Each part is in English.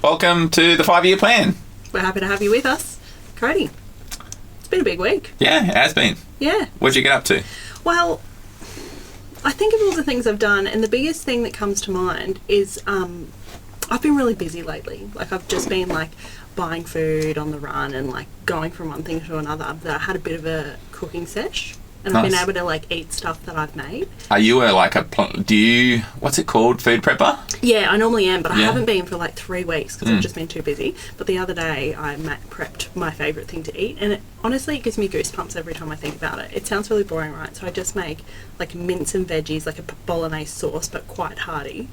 Welcome to the 5-year plan. We're happy to have you with us. Cody, it's been a big week. Yeah, it has been. Yeah. What'd you get up to? Well, I think of all the things I've done, and the biggest thing that comes to mind is I've been really busy lately. Like, I've just been, like, buying food on the run and, like, going from one thing to another. I had a bit of a cooking sesh, and I've been able to, like, eat stuff that I've made. Are you what's it called, food prepper? Yeah, I normally am, but I haven't been for, like, 3 weeks because I've just been too busy. But the other day, I prepped my favourite thing to eat, and honestly, it gives me goosebumps every time I think about it. It sounds really boring, right? So I just make, like, mince and veggies, like a bolognese sauce, but quite hearty.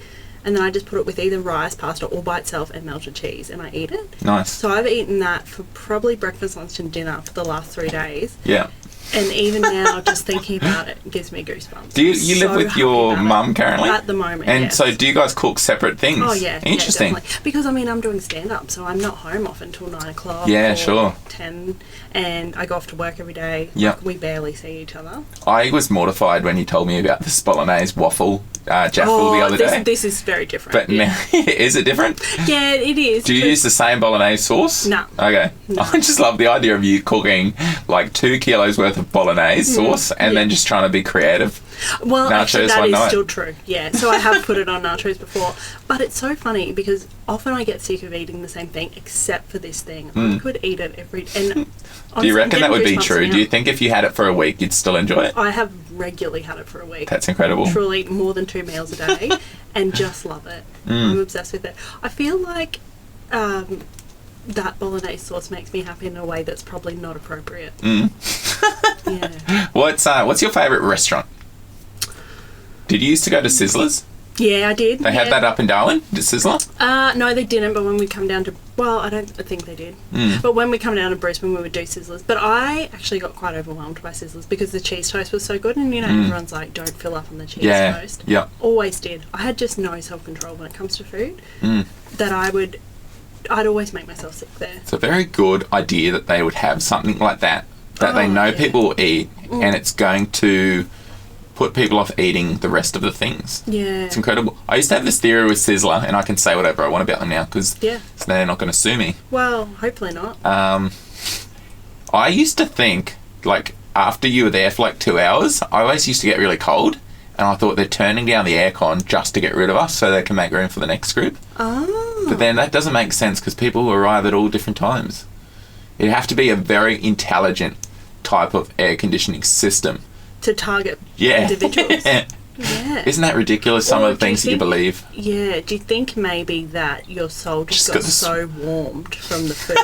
And then I just put it with either rice, pasta, or by itself and melted cheese, and I eat it. Nice. So I've eaten that for probably breakfast, lunch, and dinner for the last 3 days. Yeah. And even now, just thinking about it gives me goosebumps. Do you live with your mum currently? At the moment, And yes. so do you guys cook separate things? Oh, yeah. Interesting. Yeah, definitely. Because, I mean, I'm doing stand-up, so I'm not home often until 9 o'clock. Yeah, or sure. 10, and I go off to work every day. Yeah. Like, we barely see each other. I was mortified when you told me about the bolognese waffle jaffle the other day. This is very different. But now, is it different? Yeah, it is. Do you use the same bolognese sauce? No. Okay. No. I just love the idea of you cooking like 2 kilos worth of bolognese sauce and then just trying to be creative. Well, actually, that is still true. Yeah, so I have put it on nachos before. But it's so funny because often I get sick of eating the same thing except for this thing. I could eat it every... And do you reckon that would be true? Do you think if you had it for a week, you'd still enjoy it? I have regularly had it for a week. That's incredible. Truly more than 2 meals a day and just love it. I'm obsessed with it. I feel like that bolognese sauce makes me happy in a way that's probably not appropriate. Yeah. What's your favourite restaurant? Did you used to go to Sizzlers? Yeah, I did. They had that up in Darwin, the Sizzler? No, they didn't, but when we come down to... Well, I think they did. But when we come down to Brisbane, we would do Sizzlers. But I actually got quite overwhelmed by Sizzlers because the cheese toast was so good, and, you know, everyone's like, don't fill up on the cheese toast. Yeah. Always did. I had just no self-control when it comes to food, that I'd always make myself sick there. It's a very good idea that they would have something like that they know people will eat, and it's going to put people off eating the rest of the things. Yeah. It's incredible. I used to have this theory with Sizzler, and I can say whatever I want about them now because they're not going to sue me. Well, hopefully not. I used to think, like, after you were there for like 2 hours, I always used to get really cold, and I thought they're turning down the aircon just to get rid of us so they can make room for the next group. Oh. But then that doesn't make sense because people arrive at all different times. It'd have to be a very intelligent type of air conditioning system to target individuals. Yeah. Isn't that ridiculous, some of the things that you believe? Yeah. Do you think maybe that your soul just got so warmed from the food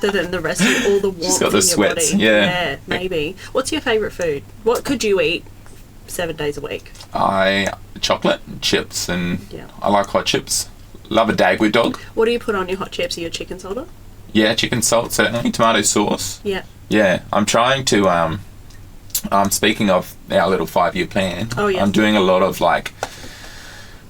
that then the rest of all the warmth just got the in sweats, your body? Yeah, maybe. What's your favourite food? What could you eat 7 days a week? Chocolate, chips, and I like hot chips. Love a Dagwood dog. What do you put on your hot chips? Are you a chicken salter? Yeah, chicken salt, certainly. Tomato sauce. Yeah. Yeah, I'm trying to... speaking of our little 5-year plan, I'm doing a lot of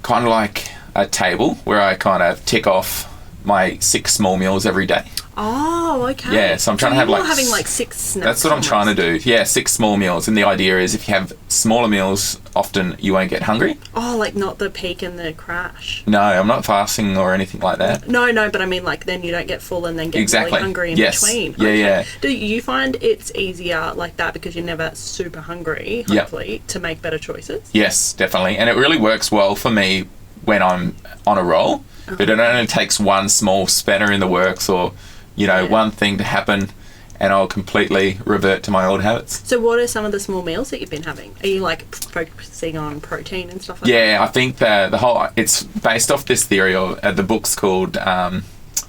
kind of like a table where I kind of tick off my 6 small meals every day. Oh, okay. Yeah, so I'm trying to have having 6 snacks. That's what I'm trying to do. Yeah, 6 small meals, and the idea is if you have smaller meals, often you won't get hungry. Oh, like not the peak and the crash. No, I'm not fasting or anything like that. No, but I mean then you don't get full and then get really hungry in between. Yeah. Do you find it's easier like that because you're never super hungry, hopefully, to make better choices? Yes, definitely. And it really works well for me when I'm on a roll. But it only takes one small spanner in the works or... one thing to happen and I'll completely revert to my old habits. So what are some of the small meals that you've been having? Are you focusing on protein and stuff like that? Yeah, I think the whole... It's based off this theory of... the book's called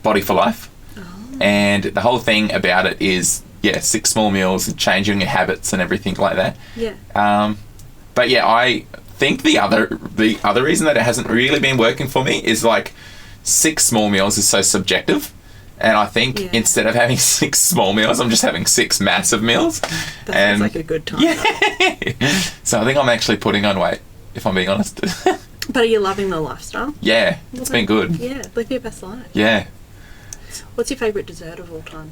Body for Life. Oh. And the whole thing about it is, 6 small meals and changing your habits and everything like that. Yeah. But yeah, I think the other reason that it hasn't really been working for me is 6 small meals is so subjective. And I think instead of having 6 small meals, I'm just having 6 massive meals. That sounds like a good time. Yeah. So I think I'm actually putting on weight, if I'm being honest. But are you loving the lifestyle? Yeah, it's been good. Yeah, live your best life. Yeah. What's your favourite dessert of all time?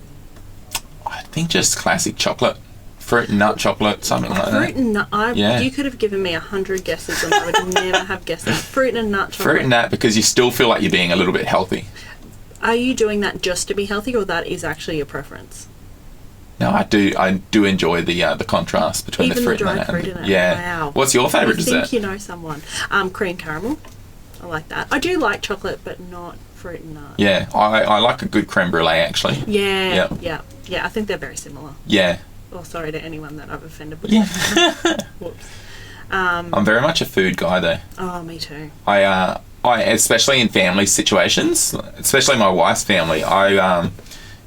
I think just classic chocolate. Fruit and nut chocolate, something like that. Fruit and nut. You could have given me 100 guesses and I would never have guessed that. Fruit and nut chocolate. Fruit and nut because you still feel like you're being a little bit healthy. Are you doing that just to be healthy, or that is actually your preference? No, I do enjoy the contrast between even the fruit dried and fruit in it. Yeah. Wow. What's your favourite dessert? I think you know someone. Cream caramel. I like that. I do like chocolate, but not fruit and nut. Yeah, I like a good creme brulee actually. Yeah. I think they're very similar. Yeah. Oh, sorry to anyone that I've offended with. Yeah. Whoops. I'm very much a food guy though. Oh, me too. I especially in family situations, especially my wife's family,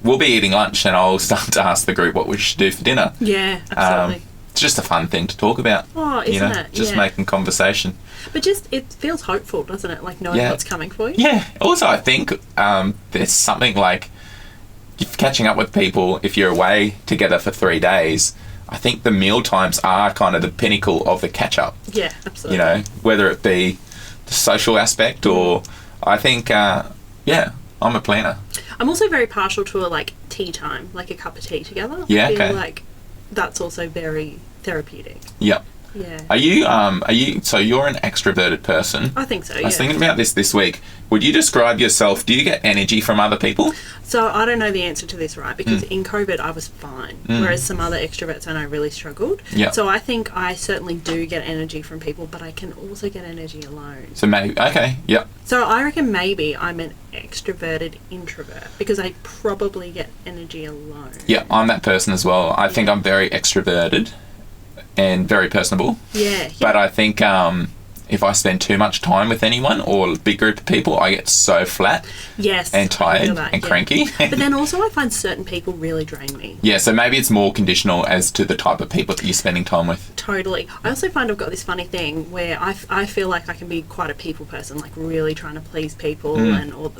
we'll be eating lunch and I'll start to ask the group what we should do for dinner. Yeah, absolutely. It's just a fun thing to talk about. Oh, isn't it? Just making conversation. But it feels hopeful, doesn't it? Like knowing what's coming for you. Yeah. Also, I think there's something like catching up with people if you're away together for 3 days. I think the meal times are kind of the pinnacle of the catch up. Yeah, absolutely. Whether it be the social aspect or I think, I'm a planner. I'm also very partial to a tea time, like a cup of tea together. Yeah, I feel like that's also very therapeutic. Yep. Yeah. Are you, so you're an extroverted person? I think so, I was thinking about this week. Would you describe yourself, do you get energy from other people? So I don't know the answer to this, right? Because in COVID I was fine, whereas some other extroverts I know really struggled. Yep. So I think I certainly do get energy from people, but I can also get energy alone. So maybe, okay, yep. So I reckon maybe I'm an extroverted introvert because I probably get energy alone. Yeah, I'm that person as well. I think I'm very extroverted and very personable. Yeah. But I think if I spend too much time with anyone or a big group of people, I get so flat. Yes. And tired and cranky. But then also I find certain people really drain me. Yeah, so maybe it's more conditional as to the type of people that you're spending time with. Totally. I also find I've got this funny thing where I feel like I can be quite a people person, like really trying to please people or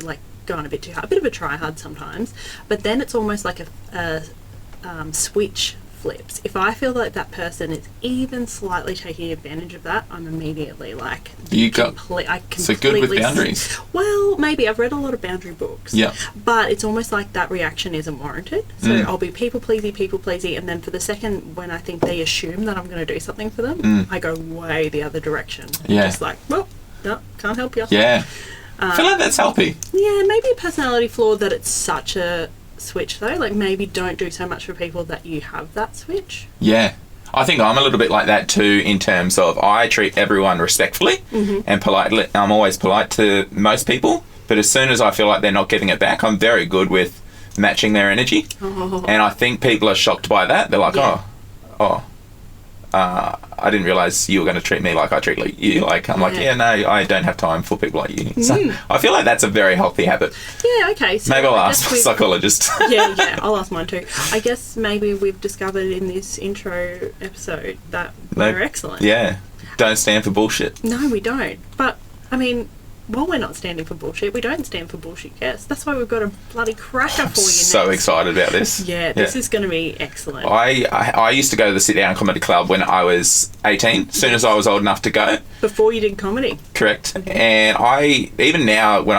go on a bit too hard, a bit of a try-hard sometimes. But then it's almost like a switch flips. If I feel like that person is even slightly taking advantage of that, I'm immediately I completely so good with boundaries. Well, maybe I've read a lot of boundary books. Yeah. But it's almost like that reaction isn't warranted. So I'll be people pleasy, and then for the second when I think they assume that I'm going to do something for them, I go way the other direction. Yeah. Just well, no, can't help you. Yeah. I feel like that's healthy. Yeah, maybe a personality flaw that it's such a switch though, maybe don't do so much for people that you have that switch. Yeah, I think I'm a little bit like that too in terms of I treat everyone respectfully and politely. I'm always polite to most people, but as soon as I feel like they're not giving it back, I'm very good with matching their energy. And I think people are shocked by that. They're like, I didn't realise you were going to treat me like I treat you. I'm like, no, I don't have time for people like you. So I feel like that's a very healthy habit. Yeah, okay. So maybe I'll ask my psychologist. yeah, I'll ask mine too. I guess maybe we've discovered in this intro episode that we're excellent. Yeah. Don't stand for bullshit. No, we don't. But, I mean, while we're not standing for bullshit, we don't stand for bullshit guests. That's why we've got a bloody cracker for you so next. Excited about this. Yeah, this is going to be excellent. I used to go to the Sit Down Comedy Club when I was 18, as soon as I was old enough to go. Before you did comedy? Correct. And even now, when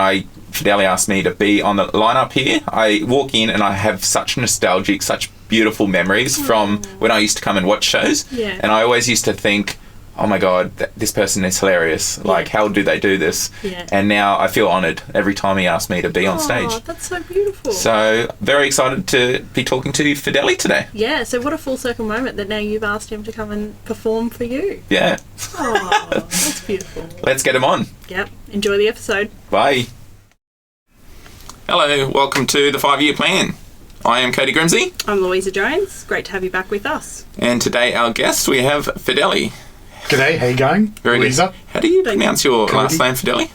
Fedele asked me to be on the lineup here, I walk in and I have such nostalgic, such beautiful memories from when I used to come and watch shows. Yeah. And I always used to think, oh my God, this person is hilarious. How do they do this? Yeah. And now I feel honoured every time he asks me to be on stage. Oh, that's so beautiful. So, very excited to be talking to Fedele today. Yeah, so what a full circle moment that now you've asked him to come and perform for you. Yeah. Oh, that's beautiful. Let's get him on. Yep. Enjoy the episode. Bye. Hello, welcome to the 5-Year Plan. I am Cody Grimsey. I'm Louisa Jones. Great to have you back with us. And today our guest, we have Fedele. G'day, how you going? Very Louisa. good. How do you pronounce your last name, Fedele?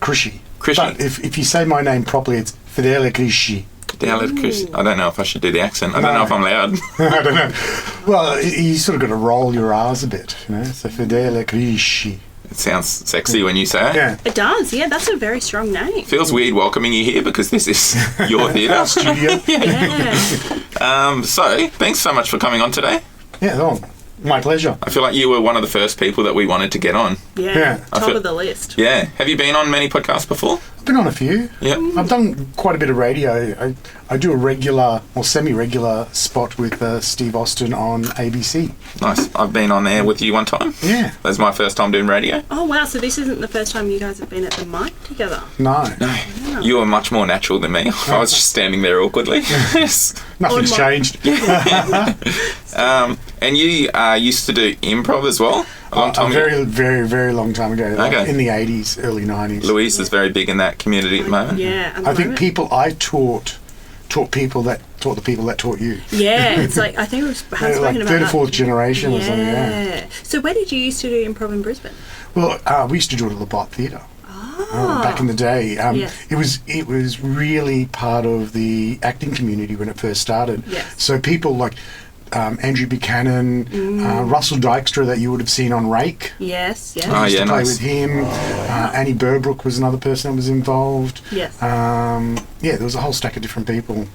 Crisci. Crisci. But if you say my name properly, it's Fedele Crisci. Fedele Crisci. I don't know if I should do the accent. I don't know if I'm allowed. I don't know. Well, you sort of got to roll your R's a bit, So Fedele Crisci. It sounds sexy when you say it. Yeah. It does, yeah. That's a very strong name. Feels weird welcoming you here because this is your theatre. Our studio. Yeah. So, thanks so much for coming on today. Yeah, my pleasure. I feel like you were one of the first people that we wanted to get on. Yeah. Top of the list. Yeah. Have you been on many podcasts before? been on a few. Yeah. I've done quite a bit of radio. I do a regular or semi-regular spot with Steve Austin on ABC. Nice. I've been on there with you one time. Yeah. That's my first time doing radio. Oh, wow. So this isn't the first time you guys have been at the mic together? No. Wow. You were much more natural than me. I was just standing there awkwardly. Nothing's changed. And you used to do improv as well? A long time a very, very, very long time ago. Okay. In the 80s, early 90s. Louise is very big in that community at the moment. Yeah. I think people I taught people that taught the people that taught you. Yeah, it's like, I think we've spoken like about third or that. fourth generation or something, yeah. So where did you used to do improv in Brisbane? Well, we used to do it at the Bot Theatre. Back in the day. Yes. It was really part of the acting community when it first started. Yes. So people like Andrew Buchanan, Russell Dykstra that you would have seen on Rake. Yes, yes. Oh, Used yeah, to play nice. with him. Annie Burbrook was another person that was involved. Yes. There was a whole stack of different people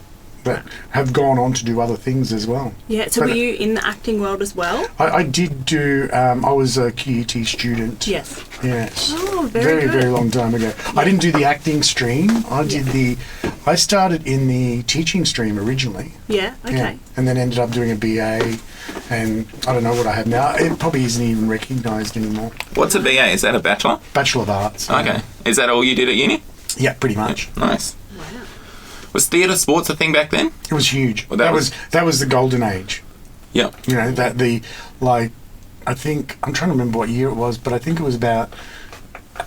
that have gone on to do other things as well. Yeah, so But were you in the acting world as well? I did do, I was a QUT student. Yes. Yes. Oh, very good. Very long time ago. I didn't do the acting stream. I started in the teaching stream originally. Yeah, okay. Yeah. And then ended up doing a BA, and I don't know what I have now. It probably isn't even recognised anymore. What's a BA? Is that a bachelor? Bachelor of Arts. Okay. Is that all you did at uni? Yeah, pretty much. Nice. Wow. Was theatre sports a thing back then? It was huge. Well, that was the golden age. Yeah. You know, I think, I'm trying to remember what year it was, but I think it was about,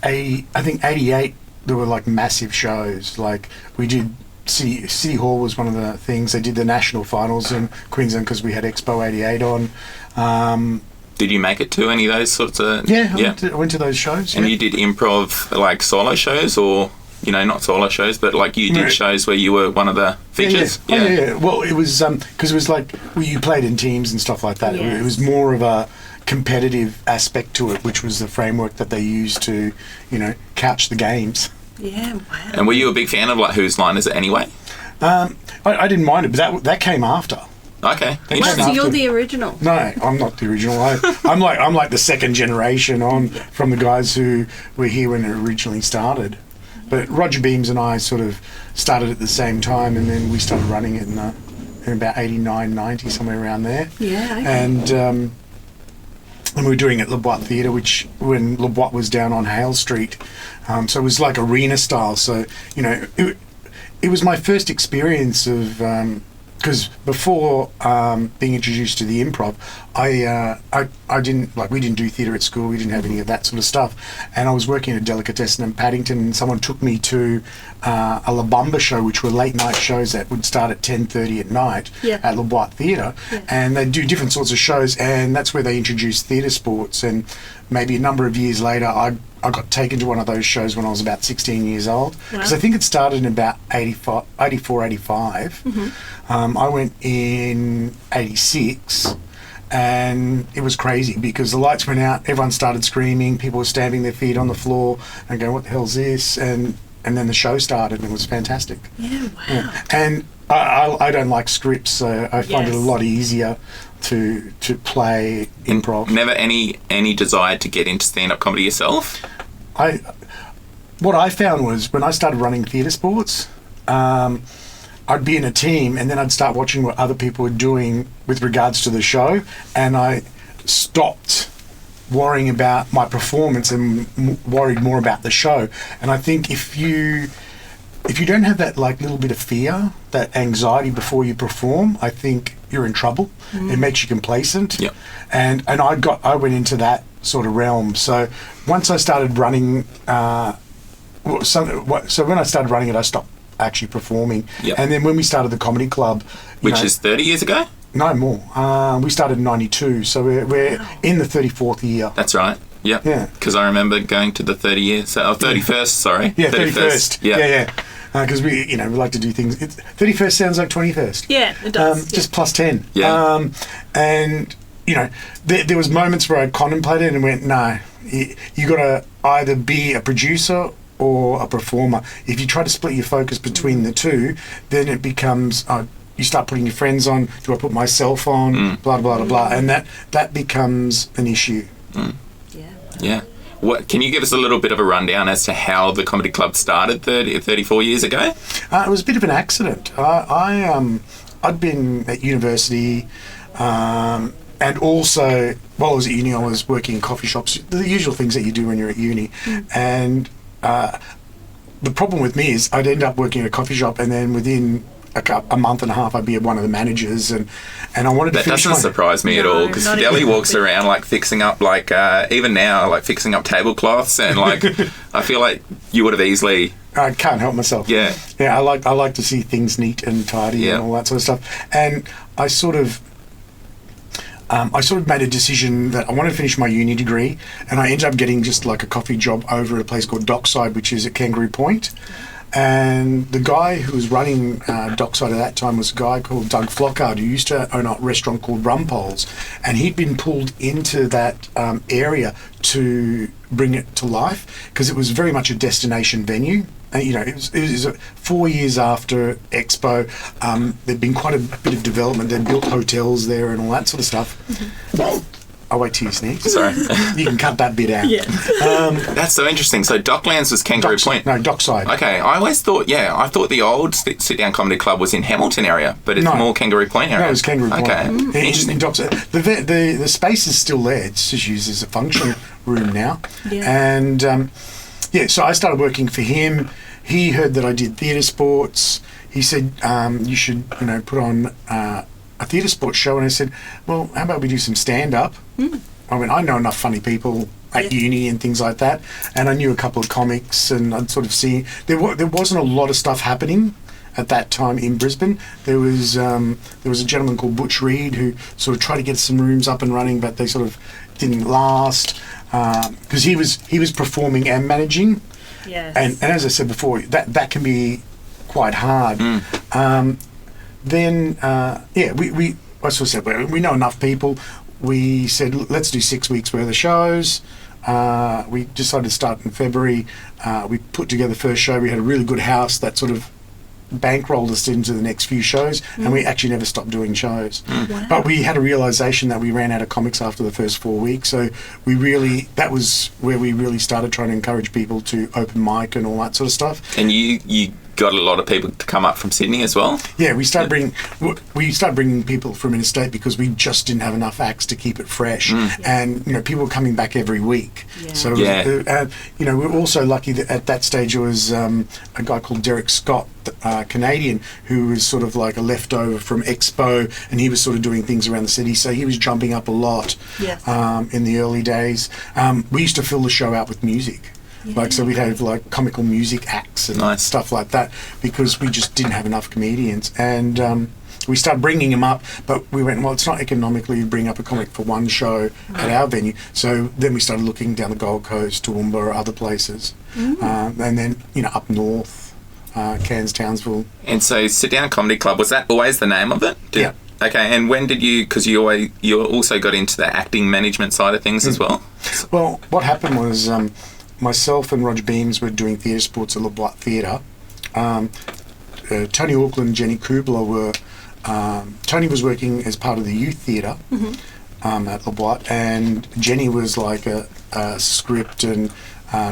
I think 88, there were like massive shows. Like we did, City Hall was one of the things. They did the national finals in Queensland because we had Expo 88 on. Did you make it to any of those sorts of... Yeah, I went to those shows. And yeah. you did improv, like solo shows, or, you know, not solo shows, but like you did shows where you were one of the features? Yeah. Oh, yeah. Well, it was, because it was like, you played in teams and stuff like that. Yes. It was more of a competitive aspect to it, which was the framework that they used to, you know, couch the games. Yeah, wow. And were you a big fan of like Whose Line Is It Anyway? I didn't mind it, but that came after. Okay. Wow, Interesting. so you're the original. No, I'm not the original. I'm like the second generation on from the guys who were here when it originally started. But Roger Beams and I sort of started at the same time, and then we started running it in about 89, 90, somewhere around there. Yeah, okay. And we were doing it at Le Bois Theatre, which when Le Bois was down on Hale Street. So it was like arena style. So, you know, it was my first experience of... because before being introduced to the improv, I didn't, like, we didn't do theatre at school, we didn't have any of that sort of stuff, and I was working at a delicatessen in Paddington, and someone took me to a La Bamba show, which were late night shows that would start at 10:30 at night at Le Bois Theatre, and they'd do different sorts of shows, and that's where they introduced theatre sports. And maybe a number of years later, I got taken to one of those shows when I was about 16 years old, because I think it started in about 84, 85. I went in 86, and it was crazy because the lights went out, everyone started screaming, people were stamping their feet on the floor and going, what the hell's this? And then the show started, and it was fantastic. Yeah, wow. And I don't like scripts, so I find it a lot easier to play improv. Never any desire to get into stand-up comedy yourself? What I found was when I started running theatre sports, I'd be in a team, and then I'd start watching what other people were doing with regards to the show, and I stopped worrying about my performance and worried more about the show. And I think if you don't have that like little bit of fear, that anxiety before you perform, I think you're in trouble. It makes you complacent. Yep. And I went into that sort of realm. So once I started running, so when I started running it, I stopped actually performing. Yep. And then when we started the comedy club, Which is 30 years ago? no more. We started in 92, so we're in the 34th year. That's right. Yep. Yeah. Because I remember going to the 31st, sorry. Yeah, 31st. Yeah. Because we like to do things. 31st sounds like 21st. Yeah, it does. Just plus 10. Yeah. And, there was moments where I contemplated and went, no, you got to either be a producer or a performer. If you try to split your focus between the two, then it becomes... you start putting your friends on, do I put myself on, blah, blah, blah, blah, and that becomes an issue. Yeah. what can you give us a little bit of a rundown as to how the comedy club started 34 years ago? It was a bit of an accident. I'd been at university, and also while I was at uni, I was working in coffee shops, the usual things that you do when you're at uni. And the problem with me is I'd end up working at a coffee shop, and then within a month and a half I'd be one of the managers, and I wanted to finish. That doesn't surprise me at all, because Fedele walks around like fixing up, like even now, like fixing up tablecloths, and like I feel like you would have easily. I can't help myself. Yeah. I like to see things neat and tidy and all that sort of stuff. And I sort of made a decision that I wanted to finish my uni degree, and I ended up getting just like a coffee job over at a place called Dockside, which is at Kangaroo Point. And the guy who was running Dockside at that time was a guy called Doug Flockard, who used to own a restaurant called Rumpoles, and he'd been pulled into that area to bring it to life, because it was very much a destination venue. And, it was 4 years after Expo. There'd been quite a bit of development. They'd built hotels there and all that sort of stuff. I'll wait till you sneeze. Sorry. You can cut that bit out. Yeah. That's so interesting. So Docklands was Kangaroo Point? No, Dockside. Okay. I always thought, I thought the old sit-down comedy club was in Hamilton area, but it's more Kangaroo Point area. No, it was Kangaroo Point. Okay. Interesting. In Dockside. The space is still there. It's just used as a function room now. Yeah. And, so I started working for him. He heard that I did theatre sports. He said, you should, put on a theatre sports show. And I said, well, how about we do some stand-up? I mean, I know enough funny people at uni and things like that, and I knew a couple of comics, and I'd sort of see there wasn't a lot of stuff happening at that time in Brisbane. There was a gentleman called Butch Reed who sort of tried to get some rooms up and running, but they sort of didn't last, because he was performing and managing. Yes. And as I said before, that can be quite hard. Then we I sort of said, well, we know enough people. We said, let's do 6 weeks worth of shows. We decided to start in February. We put together the first show. We had a really good house that sort of bankrolled us into the next few shows, and we actually never stopped doing shows. Wow. But we had a realisation that we ran out of comics after the first 4 weeks, so that was where we really started trying to encourage people to open mic and all that sort of stuff. And you got a lot of people to come up from Sydney as well? Yeah, we started bringing people from interstate because we just didn't have enough acts to keep it fresh, and people were coming back every week. Yeah. So we were also lucky that at that stage there was a guy called Derek Scott, Canadian, who was sort of like a leftover from Expo, and he was sort of doing things around the city, so he was jumping up a lot. Yes. In the early days. We used to fill the show out with music. So we'd have like comical music acts and stuff like that, because we just didn't have enough comedians. And we started bringing them up, but we went, well, it's not economically to bring up a comic for one show at our venue. So then we started looking down the Gold Coast, Toowoomba, or other places. And then, up north, Cairns, Townsville. And so Sit Down Comedy Club, was that always the name of it? Yeah. Okay, and when did because you also got into the acting management side of things as well? Well, what happened was... myself and Roger Beams were doing theatre sports at Le Bois Theatre. Tony Auckland and Jenny Kubler were... Tony was working as part of the youth theatre at Le Bois, and Jenny was like a script and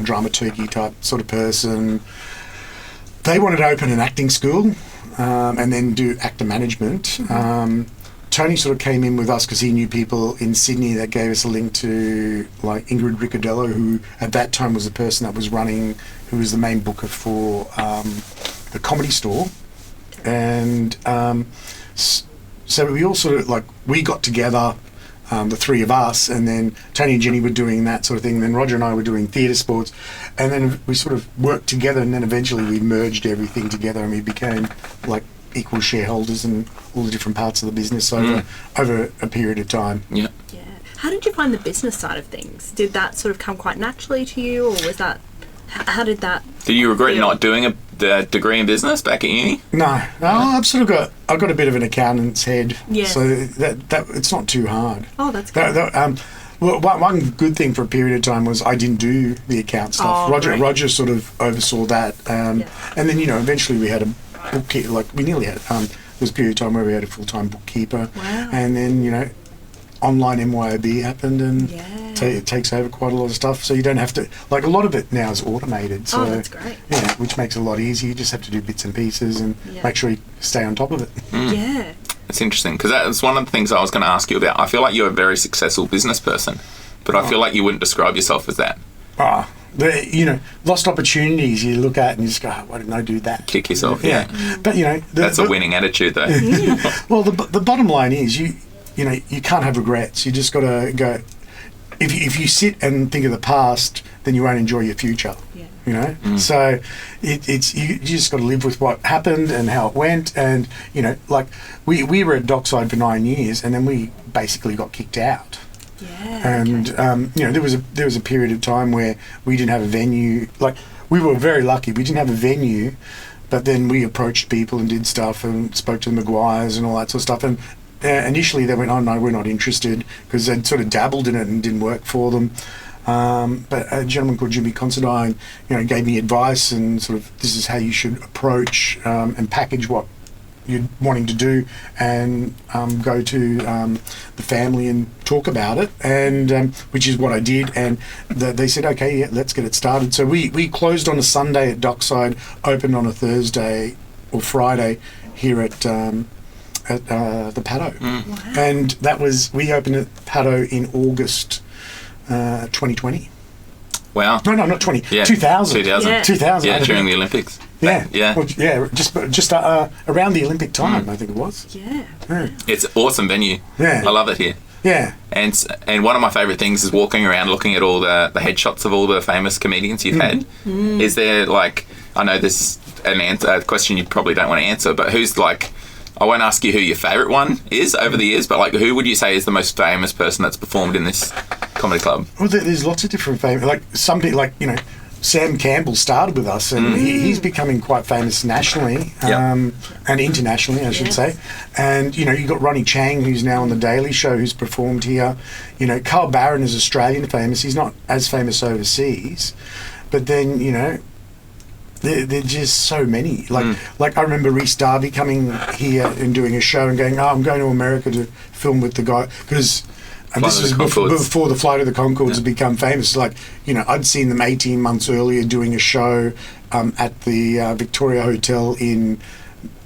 dramaturgy type sort of person. They wanted to open an acting school and then do actor management. Tony sort of came in with us because he knew people in Sydney that gave us a link to like Ingrid Ricciardello, who at that time was the person that was who was the main booker for the Comedy Store. And so we all sort of we got together, the three of us, and then Tony and Jenny were doing that sort of thing, and then Roger and I were doing theatre sports, and then we sort of worked together, and then eventually we merged everything together and we became like equal shareholders in all the different parts of the business over a period of time. Yeah. How did you find the business side of things? Did that sort of come quite naturally to you, or was that... How did that... Did you regret not doing the degree in business back at uni? No, I've got a bit of an accountant's head, so that it's not too hard. Oh, that's good. Well, one good thing for a period of time was I didn't do the account stuff. Roger sort of oversaw that, and then eventually we had a bookkeeper. We nearly had there was a period of time where we had a full-time bookkeeper, and then online MYOB happened, and it takes over quite a lot of stuff, so you don't have to, like, a lot of it now is automated. So, that's great. Yeah, which makes it a lot easier. You just have to do bits and pieces and make sure you stay on top of it. Yeah. It's interesting, because that's one of the things I was going to ask you about. I feel like you're a very successful business person, but I feel like you wouldn't describe yourself as that. Lost opportunities you look at and you just go, why didn't I do that? Kick yourself, yeah. But, that's a winning attitude, though. Well, the bottom line is you can't have regrets. You just got to go. If you sit and think of the past, then you won't enjoy your future. Yeah. So it's you just got to live with what happened and how it went. And like we were at Dockside for 9 years, and then we basically got kicked out. Yeah. And there was a period of time where we didn't have a venue. Like, we were very lucky. We didn't have a venue, but then we approached people and did stuff and spoke to the Maguires and all that sort of stuff. And initially they went, oh no, we're not interested, because they'd sort of dabbled in it and didn't work for them. But a gentleman called Jimmy Considine, gave me advice and sort of, this is how you should approach and package what you're wanting to do, and go to the family and talk about it, and which is what I did. And they said, okay, yeah, let's get it started. So we closed on a Sunday at Dockside, opened on a Thursday or Friday here at the Paddo. Wow. And we opened at Paddo in August 2020. Wow. No, not 20. Yeah. 2000. 2000. Yeah, during the Olympics. Yeah. Yeah. Well, yeah, just around the Olympic time, I think it was. Yeah. It's an awesome venue. Yeah. I love it here. Yeah. And one of my favourite things is walking around looking at all the headshots of all the famous comedians you've had. Is there, like, I know this is a question you probably don't want to answer, but who's, like, I won't ask you who your favourite one is over the years, but, like, who would you say is the most famous person that's performed in this comedy club? Well, there's lots of different famous, like, some people, like, Sam Campbell started with us, and he's becoming quite famous nationally, and internationally, I should say. And, you've got Ronnie Chang, who's now on The Daily Show, who's performed here. Carl Barron is Australian famous. He's not as famous overseas. But then, there are just so many. Like I remember Rhys Darby coming here and doing a show and going, I'm going to America to film with the guy, because... And this was before the Flight of the Conchords had become famous. Like, I'd seen them 18 months earlier doing a show at the Victoria Hotel in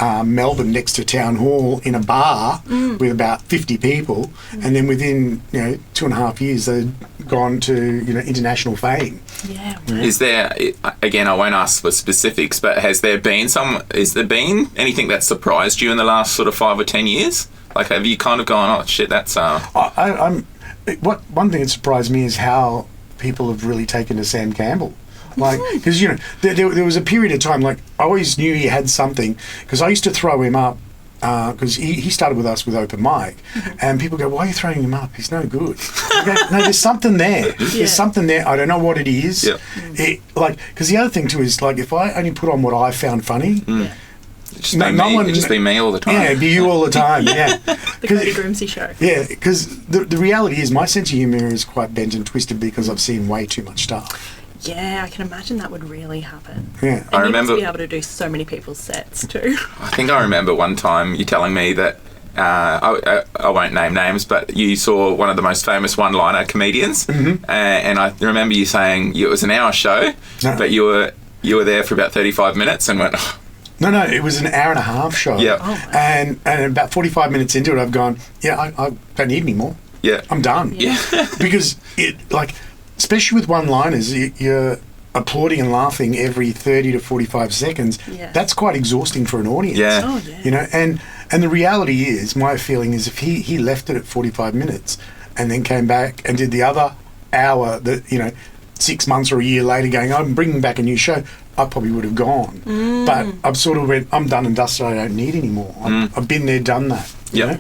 Melbourne, next to Town Hall, in a bar with about 50 people. And then within 2.5 years, they'd gone to international fame. Yeah. Is there, again, I won't ask for specifics, but has there been anything that surprised you in the last sort of 5 or 10 years? Like, have you kind of gone, oh shit, that's one thing that surprised me is how people have really taken to Sam Campbell. Like, because there was a period of time, like, I always knew he had something, because I used to throw him up, because he started with us with open mic, and people go, why are you throwing him up? He's no good. I go, no, there's something there. There's something there. I don't know what it is. Yeah. Because the other thing too is, like, if I only put on what I found funny. It'd just be me all the time. Yeah, it'd be you all the time, yeah. The Cody Grimsey show. Yeah, because the reality is my sense of humour is quite bent and twisted because I've seen way too much stuff. Yeah, I can imagine that would really happen. Yeah. And I remember to be able to do so many people's sets too. I think I remember one time you telling me that, I won't name names, but you saw one of the most famous one-liner comedians, and I remember you saying it was an hour show, but you were there for about 35 minutes and went... Oh. No, it was an hour and a half show. Yeah. Oh, and about 45 minutes into it, I've gone, I don't need any more. Yeah. I'm done. Yeah. Because, especially with one-liners, you're applauding and laughing every 30 to 45 seconds. Yeah. That's quite exhausting for an audience. Yeah. Oh, yeah. And the reality is, my feeling is, if he left it at 45 minutes and then came back and did the other hour that, 6 months or a year later going, I'm bringing back a new show, I probably would have gone. But I've sort of went, I'm done and dusted, I don't need any more. I've been there, done that. Yeah.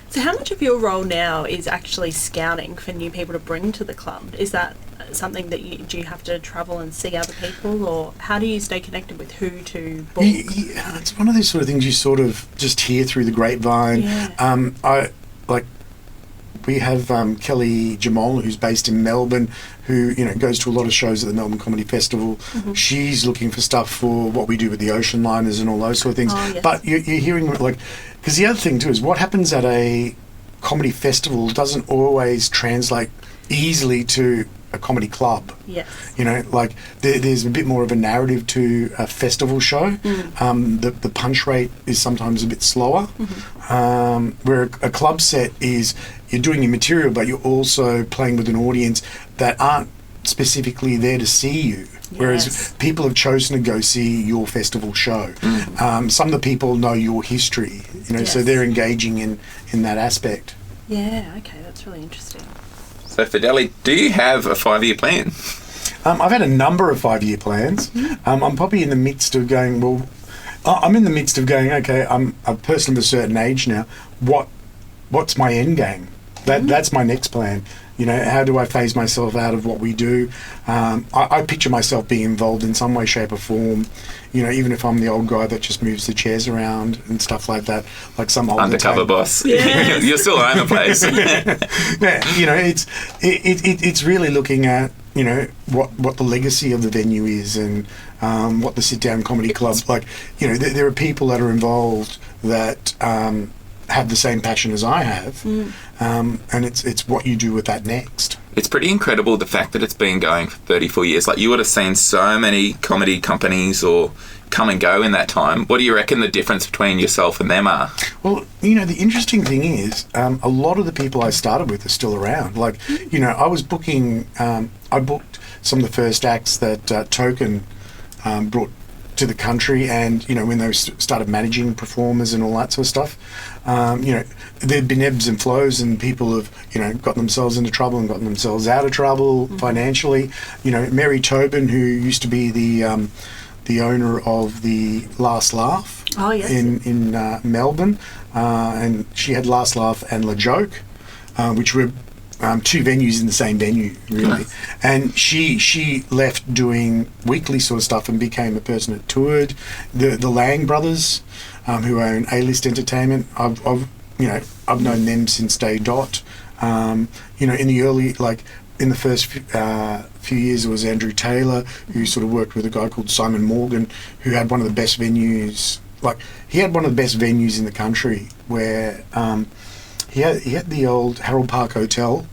So how much of your role now is actually scouting for new people to bring to the club? Is that something that do you have to travel and see other people, or how do you stay connected with who to book? Yeah, it's one of those sort of things you sort of just hear through the grapevine. Yeah. We have Kelly Jamal, who's based in Melbourne, who goes to a lot of shows at the Melbourne Comedy Festival. She's looking for stuff for what we do with the ocean liners and all those sort of things. Oh, yes. But you're hearing, like, because the other thing too is what happens at a comedy festival doesn't always translate easily to a comedy club. Yes. You know, like there's a bit more of a narrative to a festival show. The punch rate is sometimes a bit slower. Where a club set is, you're doing your material, but you're also playing with an audience that aren't specifically there to see you. Whereas people have chosen to go see your festival show. Some of the people know your history, you know, so they're engaging in that aspect. Yeah, okay, that's really interesting. So, Fedele, do you have a 5-year plan? I've had a number of 5-year plans. I'm probably in the midst of going, okay, I'm a person of a certain age now. What's my end game? That's my next plan. You know, how do I phase myself out of what we do? I picture myself being involved in some way, shape or form, you know, even if I'm the old guy that just moves the chairs around and stuff like that, like some old undercover boss. Yes. You're still own the place. Yeah, you know, it's really looking at, you know, what the legacy of the venue is, and what the sit-down comedy club, like, you know, there are people that are involved that have the same passion as I have, and it's what you do with that next. It's pretty incredible, the fact that it's been going for 34 years. Like, you would have seen so many comedy companies or come and go in that time. What do you reckon the difference between yourself and them are? Well, you know, the interesting thing is, a lot of the people I started with are still around. Like, you know, I was booking, I booked some of the first acts that Token brought to the country, and, you know, when they started managing performers and all that sort of stuff, you know, there'd been ebbs and flows, and people have, you know, gotten themselves into trouble and gotten themselves out of trouble financially. You know, Mary Tobin, who used to be the owner of the Last Laugh in Melbourne, and she had Last Laugh and La Joke, which were two venues in the same venue, really. And she left doing weekly sort of stuff and became a person that toured. The Lang brothers, who own A-List Entertainment, I've known them since day dot. You know, in the early, like, in the first few years, it was Andrew Taylor, who sort of worked with a guy called Simon Morgan, who had one of the best venues. Like, he had one of the best venues in the country, where he had the old Harold Park Hotel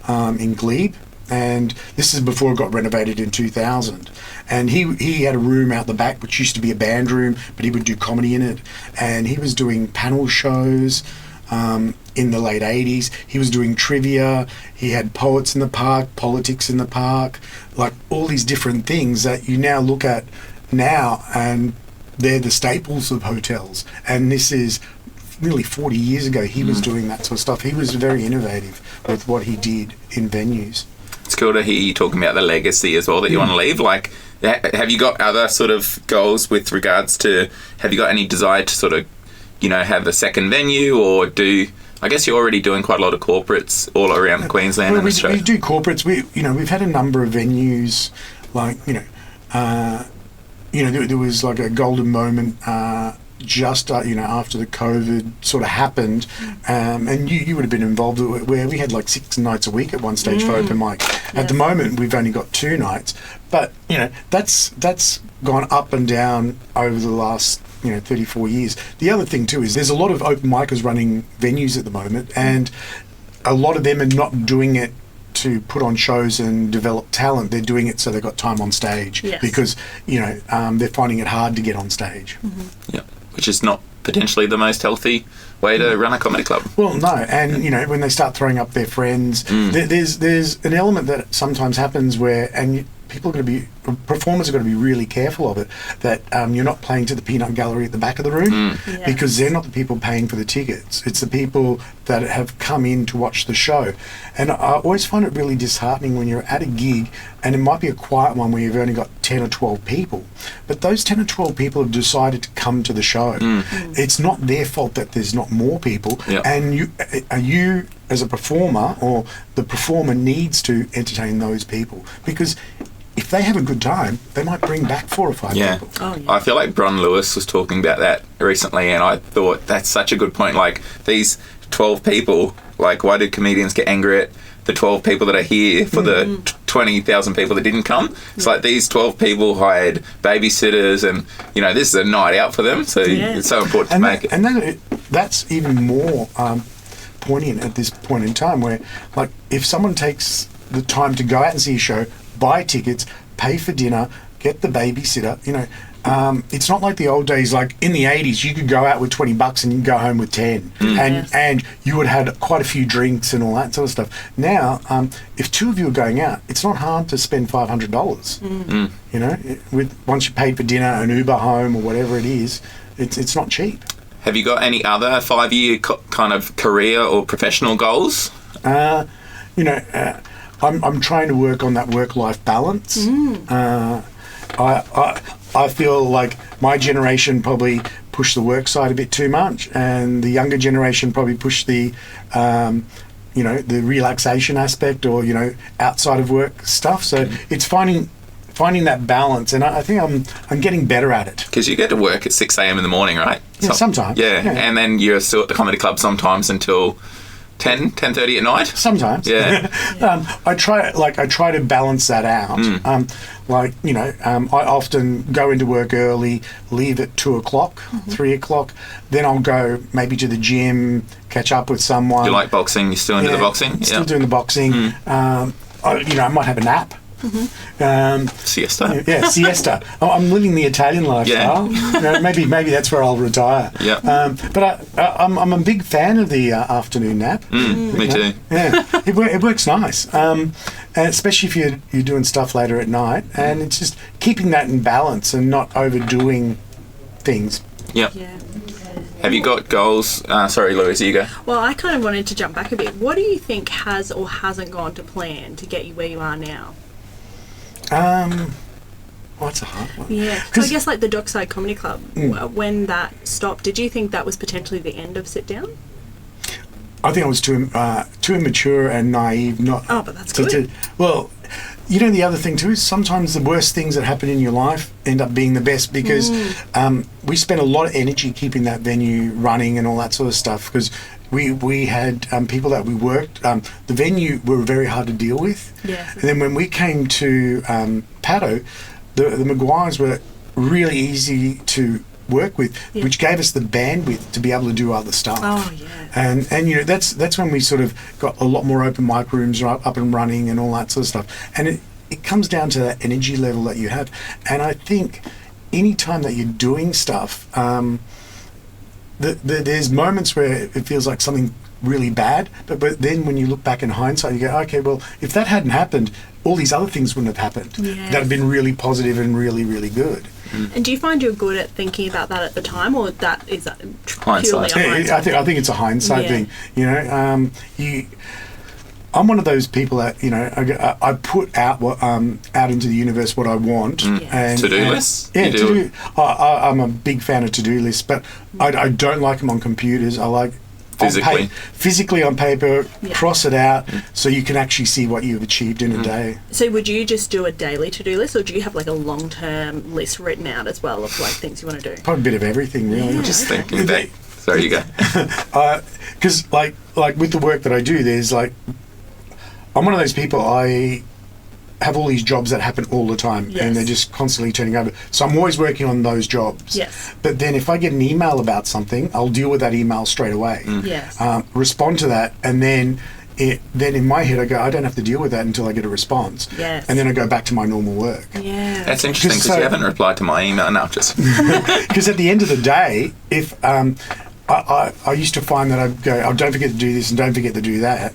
in Glebe, and this is before it got renovated in 2000. And he had a room out the back which used to be a band room, but he would do comedy in it, and he was doing panel shows in the late 80s. He was doing trivia, he had poets in the park, politics in the park, like all these different things that you now look at now, and they're the staples of hotels. And this is nearly 40 years ago he was doing that sort of stuff. He was very innovative with what he did in venues. It's cool to hear you talking about the legacy as well that you want to leave. Like, have you got other sort of goals with regards to, have you got any desire to sort of, you know, have a second venue, or I guess you're already doing quite a lot of corporates all around Queensland. Well, and Australia. We do corporates. We've had a number of venues, like, there was like a golden moment just after the COVID sort of happened, and you would have been involved, where we had like 6 nights a week at one stage for open mic. At the moment we've only got 2 nights, but you know, that's gone up and down over the last 34 years. The other thing too is there's a lot of open micers running venues at the moment, and a lot of them are not doing it to put on shows and develop talent. They're doing it so they've got time on stage, because they're finding it hard to get on stage. Yeah, which is not potentially the most healthy way to run a comedy club. Well, no, and when they start throwing up their friends, there's an element that sometimes happens where, and performers are going to be really careful of it, that you're not playing to the peanut gallery at the back of the room, because they're not the people paying for the tickets. It's the people that have come in to watch the show. And I always find it really disheartening when you're at a gig, and it might be a quiet one where you've only got 10 or 12 people, but those 10 or 12 people have decided to come to the show. It's not their fault that there's not more people, and you as a performer, or the performer, needs to entertain those people, because if they have a good time, they might bring back 4 or 5 people. I feel like Bron Lewis was talking about that recently, and I thought that's such a good point. Like, these 12 people, like, why do comedians get angry at the 12 people that are here for the 20,000 people that didn't come? It's like these 12 people hired babysitters, and this is a night out for them, so it's so important to make it. And that's even more poignant at this point in time where, like, if someone takes the time to go out and see a show, buy tickets, pay for dinner, get the babysitter, you know, it's not like the old days. Like in the 80s, you could go out with $20 and you could go home with 10, and you would have had quite a few drinks and all that sort of stuff. Now, if two of you are going out, it's not hard to spend $500. You know, once you paid for dinner, an Uber home or whatever it is, it's not cheap. Have you got any other 5-year kind of career or professional goals? You know, I'm trying to work on that work-life balance. I feel like my generation probably pushed the work side a bit too much, and the younger generation probably pushed the, you know, the relaxation aspect or, you know, outside of work stuff. So it's finding that balance, and I think I'm getting better at it. Because you get to work at 6 a.m. in the morning, right? Yeah, sometimes. Yeah, and then you're still at the comedy club sometimes until 10:30 at night. Sometimes. Yeah. I try to balance that out. Like, you know, I often go into work early, leave at 2:00, 3:00. Then I'll go maybe to the gym, catch up with someone. You like boxing? You're still into the boxing? Still doing the boxing. You know, I might have a nap. Siesta. Yeah, siesta. I'm living the Italian lifestyle. Yeah. You know, maybe that's where I'll retire. Yeah. But I'm a big fan of the afternoon nap. Me too. Yeah, it works nice. And especially if you're doing stuff later at night, and it's just keeping that in balance and not overdoing things. Yep. Yeah. Have you got goals? Sorry, Louise, you go. Well, I kind of wanted to jump back a bit. What do you think has or hasn't gone to plan to get you where you are now? That's a hard one. Yeah, so I guess like the Dockside Comedy Club, when that stopped, did you think that was potentially the end of Sit Down? I think I was too immature and naive. But that's good. Well, you know, the other thing too is sometimes the worst things that happen in your life end up being the best, because we spent a lot of energy keeping that venue running and all that sort of stuff, because we had people that we worked. The venue were very hard to deal with. Yes. And then when we came to Paddo, the Maguires were really easy to work with, which gave us the bandwidth to be able to do other stuff. Oh yeah. And you know, that's when we sort of got a lot more open mic rooms up and running and all that sort of stuff. And it comes down to that energy level that you have. And I think any time that you're doing stuff, there's moments where it feels like something really bad, but then when you look back in hindsight, you go, okay, well, if that hadn't happened, all these other things wouldn't have happened. That have been really positive and really, really good. And do you find you're good at thinking about that at the time, or that is that Hindsight. purely a hindsight? I think it's a hindsight thing. You know, I'm one of those people that, you know, I put out out into the universe what I want. And to-do lists? Yeah, I'm a big fan of to-do lists, but I don't like them on computers. I like physically on paper, cross it out so you can actually see what you've achieved in a day. So would you just do a daily to-do list, or do you have like a long-term list written out as well of like things you want to do? Probably a bit of everything, really. Just thinking back. Sorry, you go. Because like with the work that I do, there's like, I'm one of those people, I have all these jobs that happen all the time, and they're just constantly turning over. So I'm always working on those jobs. Yes. But then if I get an email about something, I'll deal with that email straight away. Yes. Respond to that, and then in my head I go, I don't have to deal with that until I get a response. Yes. And then I go back to my normal work. Yeah. That's interesting, because you haven't replied to my email. No, just... Because at the end of the day, if I used to find that I'd go, oh, don't forget to do this and don't forget to do that.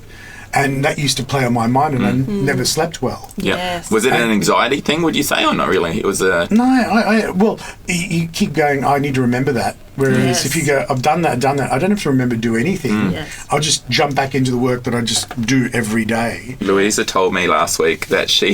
And that used to play on my mind, and I never slept well. Yeah. Yes. Was it an anxiety thing, would you say, or not really? It was a... No, well, you keep going, I need to remember that. Whereas if you go, I've done that, I don't have to remember to do anything. Yes. I'll just jump back into the work that I just do every day. Louisa told me last week that she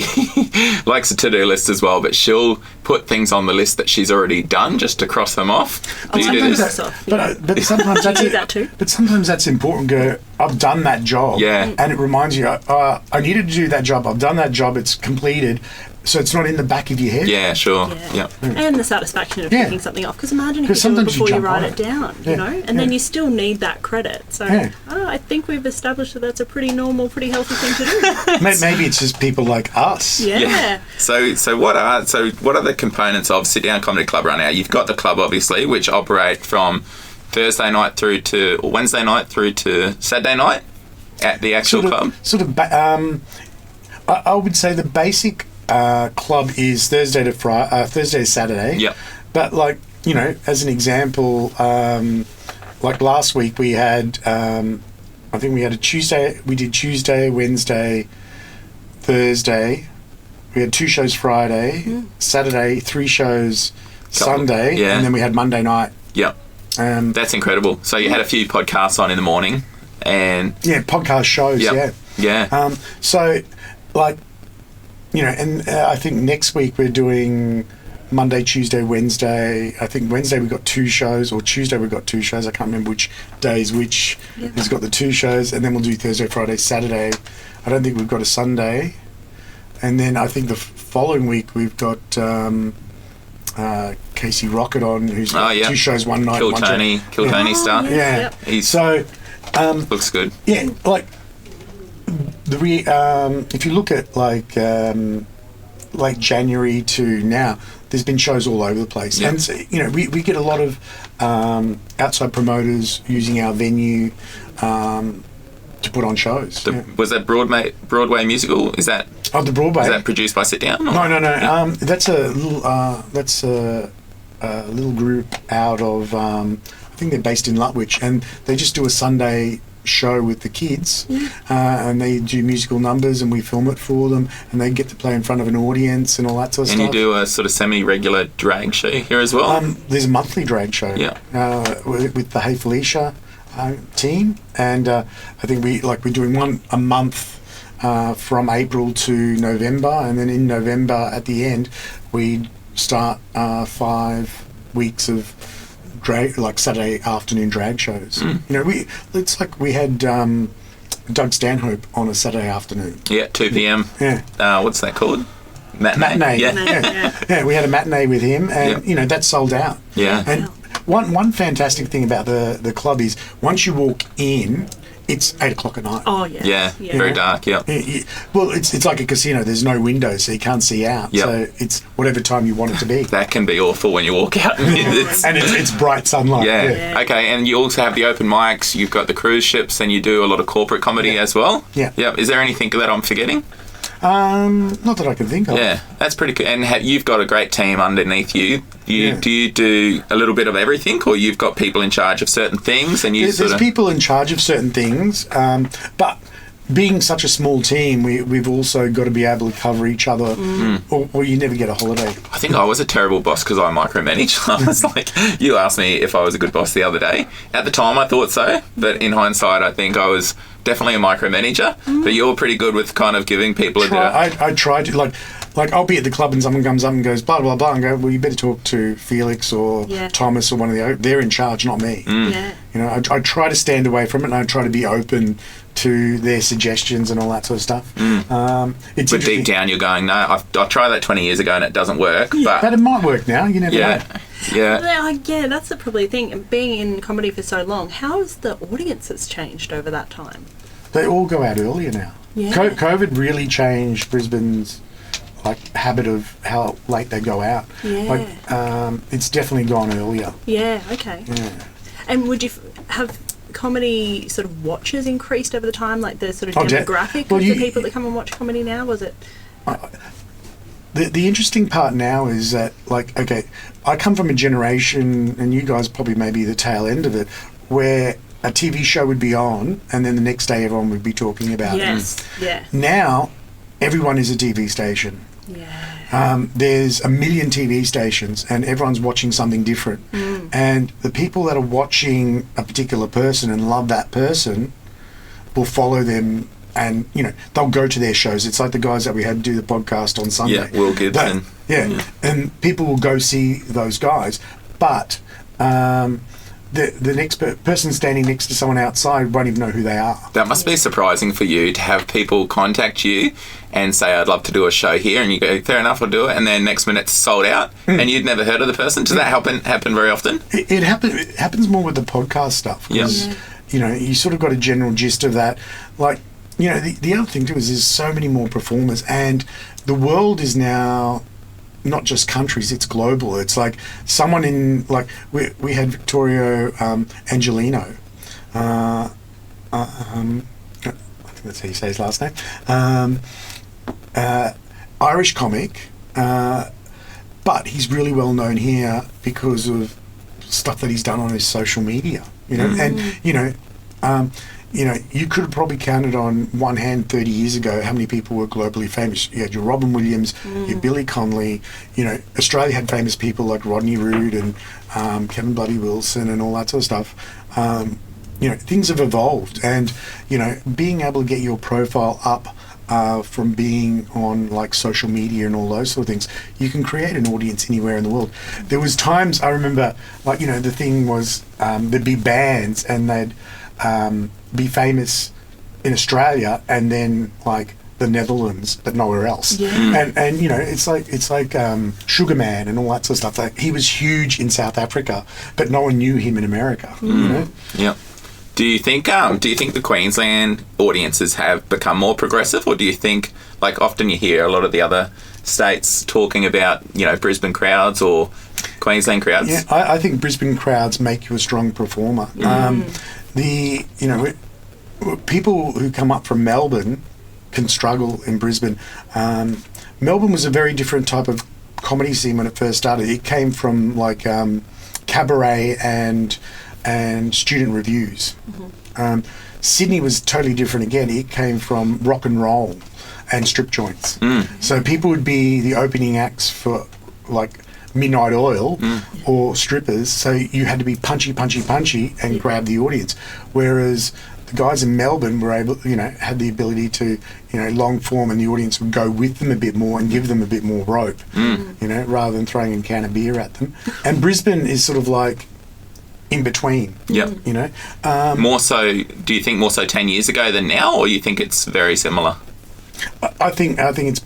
likes a to-do list as well, but she'll put things on the list that she's already done just to cross them off. Do you do this? But sometimes that's do that too? But sometimes that's important. Go, I've done that job. Yeah. And it reminds you, I needed to do that job. I've done that job. It's completed. So it's not in the back of your head. Yeah, sure. Yeah. And the satisfaction of picking something off. Because imagine if you do it sometimes before you you jump write on it down, you know? And then you still need that credit. So I think we've established that that's a pretty normal, pretty healthy thing to do. Maybe it's just people like us. Yeah. So what are the components of Sit Down Comedy Club right now? You've got the club, obviously, which operate from Thursday night through to, or Wednesday night through to Saturday night at the actual club? I would say the basic club is Thursday to Saturday. Yep. But like, you know, as an example, like last week we had, I think we had a Tuesday. We did Tuesday, Wednesday, Thursday. We had 2 shows Friday, Saturday 3 shows, Sunday, and then we had Monday night. Yep. That's incredible. So you had a few podcasts on in the morning, and podcast shows. Yeah. So, like, you know, and I think next week we're doing Monday, Tuesday, Wednesday. I think Wednesday we've got 2 shows, or Tuesday we've got 2 shows. I can't remember which days which has got the 2 shows, and then we'll do Thursday, Friday, Saturday. I don't think we've got a Sunday. And then I think the following week we've got Casey Rocket on, who's got 2 shows one night. Kill Tony star. Yeah. He's so looks good. Yeah, like if you look at like January to now, there's been shows all over the place, and so, you know, we get a lot of outside promoters using our venue to put on shows. Was that Broadway musical? Is that the Broadway? Is that produced by Sit Down? Or? No. That's a little group out of I think they're based in Lutwyche, and they just do a Sunday show with the kids, and they do musical numbers, and we film it for them, and they get to play in front of an audience and all that sort of stuff. And you do a sort of semi-regular drag show here as well? There's a monthly drag show with the Hey Felicia team, and I think we're doing a month from April to November, and then in November at the end we start 5 weeks of drag, like Saturday afternoon drag shows. You know, it's like we had Doug Stanhope on a Saturday afternoon. 2 p.m. What's that called? Matinee. Yeah, we had a matinee with him, and you know, that sold out. And one fantastic thing about the club is once you walk in, it's 8 o'clock at night. Oh yeah. Very dark. Well, it's like a casino. There's no windows, so you can't see out. So it's whatever time you want it to be. That can be awful when you walk out. And it's bright sunlight. Okay, and you also have the open mics. You've got the cruise ships, and you do a lot of corporate comedy as well. Is there anything that I'm forgetting? Not that I can think of. Yeah, that's pretty cool. And you've got a great team underneath you. Do you do a little bit of everything, or you've got people in charge of certain things? And there's people in charge of certain things, but being such a small team, we've also got to be able to cover each other, or you never get a holiday. I think I was a terrible boss because I micromanaged. I was like, you asked me if I was a good boss the other day. At the time, I thought so, but in hindsight, I think I was definitely a micromanager. But you're pretty good with kind of giving people a bit of... I try to, like I'll be at the club and someone comes up and goes blah blah blah, and go, well, you better talk to Felix or Thomas or one of the... They're in charge, not me. You know, I try to stand away from it, and I try to be open to their suggestions and all that sort of stuff. But deep down you're going, no, I tried that 20 years ago and it doesn't work. But it might work now, you never know. That's probably the thing. Being in comedy for so long, how has the audiences changed over that time? They all go out earlier now. COVID really changed Brisbane's habit of how late they go out. It's definitely gone earlier. And would you have comedy sort of watchers increased over the time, like the sort of demographic of the people that come and watch comedy now? Was it the interesting part now is that, like, okay, I come from a generation, and you guys probably maybe the tail end of it, where a TV show would be on and then the next day everyone would be talking about it. Now everyone is a TV station. There's a million TV stations and everyone's watching something different. And the people that are watching a particular person and love that person will follow them, and, you know, they'll go to their shows. It's like the guys that we had do the podcast on Sunday. Will Gibson. And people will go see those guys. But the next person standing next to someone outside won't even know who they are. That must be surprising for you to have people contact you and say, I'd love to do a show here, and you go, fair enough, I'll do it, and then next minute it's sold out, and you'd never heard of the person. Does that happen very often? It happens more with the podcast stuff, because you know, you sort of got a general gist of that. Like, you know, the other thing too is there's so many more performers, and the world is now not just countries, it's global. It's like someone in, like, we had Vittorio Angelino. I think that's how you say his last name. Irish comic, but he's really well known here because of stuff that he's done on his social media. And you could have probably counted on one hand 30 years ago how many people were globally famous. You had your Robin Williams, your Billy Connolly. Australia had famous people like Rodney Roode and Kevin Bloody Wilson and all that sort of stuff. Things have evolved, and being able to get your profile up from being on like social media and all those sort of things, you can create an audience anywhere in the world. There was times I remember, like, the thing was there'd be bands and they'd be famous in Australia and then like the Netherlands but nowhere else. And it's like Sugar Man and all that sort of stuff. Like, he was huge in South Africa but no one knew him in America. Yeah. Do you think the Queensland audiences have become more progressive, or do you think, like, often you hear a lot of the other states talking about, Brisbane crowds or Queensland crowds? Yeah, I think Brisbane crowds make you a strong performer. People who come up from Melbourne can struggle in Brisbane. Melbourne was a very different type of comedy scene when it first started. It came from like cabaret and student reviews. Sydney was totally different again. It came from rock and roll and strip joints. So people would be the opening acts for like Midnight Oil or strippers, so you had to be punchy and grab the audience. Whereas the guys in Melbourne were able, had the ability to, long form, and the audience would go with them a bit more and give them a bit more rope, rather than throwing a can of beer at them. And Brisbane is sort of like in between. More so, do you think more so 10 years ago than now, or you think it's very similar? I think it's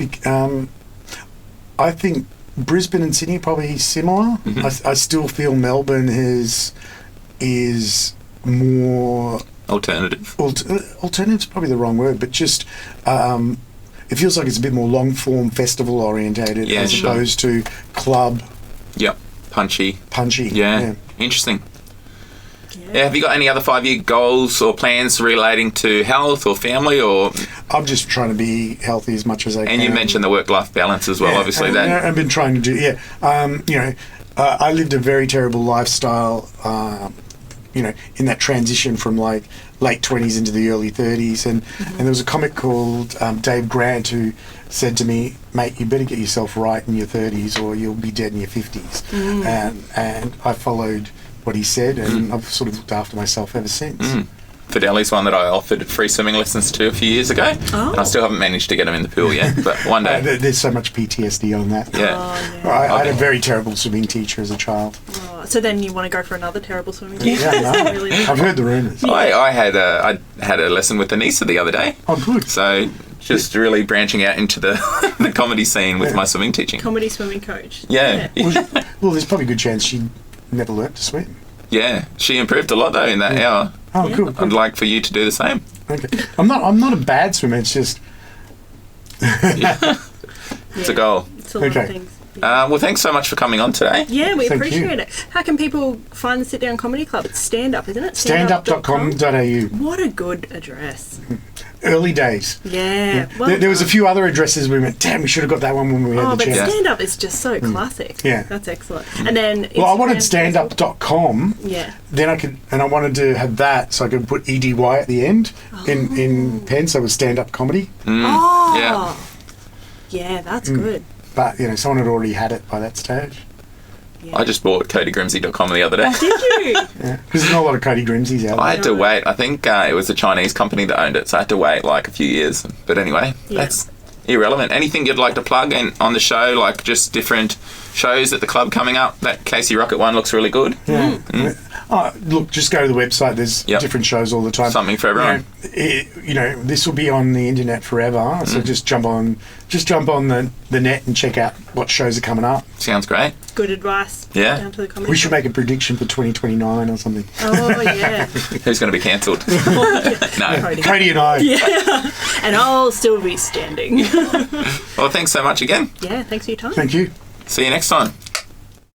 I think Brisbane and Sydney are probably similar. I still feel Melbourne is more alternative. Alternative's probably the wrong word, but just it feels like it's a bit more long form, festival orientated, as opposed to club. Punchy. Yeah. Interesting. Yeah, have you got any other 5-year goals or plans relating to health or family, or? I'm just trying to be healthy as much as I can. And you mentioned the work-life balance as well, obviously. I've been trying to do, I lived a very terrible lifestyle, in that transition from like late 20s into the early 30s. And there was a comic called Dave Grant who said to me, mate, you better get yourself right in your 30s or you'll be dead in your 50s. And I followed what he said, and I've sort of looked after myself ever since. Fedele's one that I offered free swimming lessons to a few years ago, and I still haven't managed to get him in the pool yet, but one day. There's so much PTSD on that. I had a very terrible swimming teacher as a child. So then you want to go for another terrible swimming teacher? I've heard the rumours. I had a lesson with Anissa the other day. Oh, good. So just really branching out into the comedy scene with my swimming teaching. Comedy swimming coach. Yeah. Well, there's probably a good chance she never learnt to swim. Yeah, she improved a lot though in that hour. Oh, cool. I'd like for you to do the same. Okay. I'm not a bad swimmer. It's just it's a goal. It's a lot of things. Well, thanks so much for coming on today. Yeah, we appreciate it. How can people find the Sit Down Comedy Club? It's stand-up, isn't it? Standup.com.au. What a good address. Early days. Yeah. Well, there was a few other addresses we went, damn, we should have got that one when we had the chance. But stand-up is just so classic. Yeah. That's excellent. And then I wanted standup.com. Yeah. Then I wanted to have that so I could put EDY at the end in pen, so it was stand-up comedy. Yeah, that's good. But, someone had already had it by that stage. Yeah. I just bought CodyGrimsey.com the other day. Did you? Yeah, because there's not a lot of Cody Grimseys out there. I had to wait. I think it was a Chinese company that owned it, so I had to wait like a few years. But anyway, that's irrelevant. Anything you'd like to plug on the show, like just different shows at the club coming up? That Casey Rocket one looks really good. Yeah. Look, just go to the website. There's different shows all the time. Something for everyone. This will be on the internet forever. So just jump on the net and check out what shows are coming up. Sounds great. Good advice. Yeah. Down to the comedy we should make a prediction for 2029 or something. Oh yeah. Who's going to be cancelled? No. Cody and I. Yeah. And I'll still be standing. Well, thanks so much again. Yeah. Thanks for your time. Thank you. See you next time.